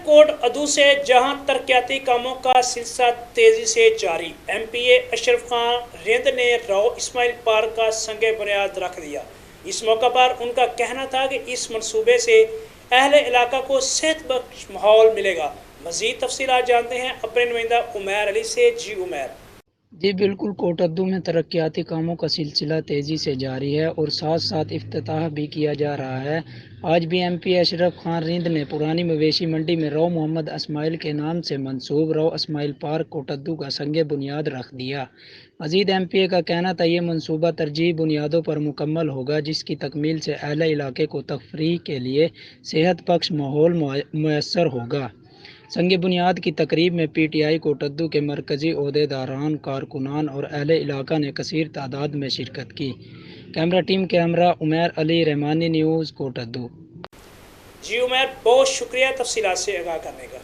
Coat अदू से जहां तरक्याती कामों का सिलसिला तेजी से जारी, MPA अशरफ खान रिंद ने राव इस्माइल पार्क का संगे बुनियाद रख दिया। इस मौका पर उनका कहना था कि इस मंसूबे से अहले इलाका को सेहतबख्श माहौल मिलेगा। मजीद तफसीलात जानते हैं अपने नुमाइंदा उमैर अली से। जी उमैर। जी बिल्कुल, कोटद्दू में तरक्याती कामों का सिलसिला तेज़ी से जारी है और साथ साथ इफ्तिताह भी किया जा रहा है। आज भी MP अशरफ खान रिंद ने पुरानी मवेशी मंडी में राव मोहम्मद इस्माइल के नाम से मंसूब राव इस्माइल पार्क कोटद्दू का संगे बुनियाद रख दिया। मजीद MPA का कहना था ये मनसूबा तरजीही बुनियादों पर मुकम्मल होगा, जिसकी तकमील से अहले इलाके को तफरीह के लिए सेहत बख्श माहौल मुयस्सर होगा। संग बुनियाद की तकरीब में PTI कोटद्दू के मरकज़ी ओहदेदारान, कारकुनान और अहले इलाका ने कसीर तादाद में शिरकत की। कैमरा टीम के हमरा उमैर अली, रहमानी न्यूज़, कोटद्दू। जी उमैर, बहुत शुक्रिया तफसीलात से आगाह करने का।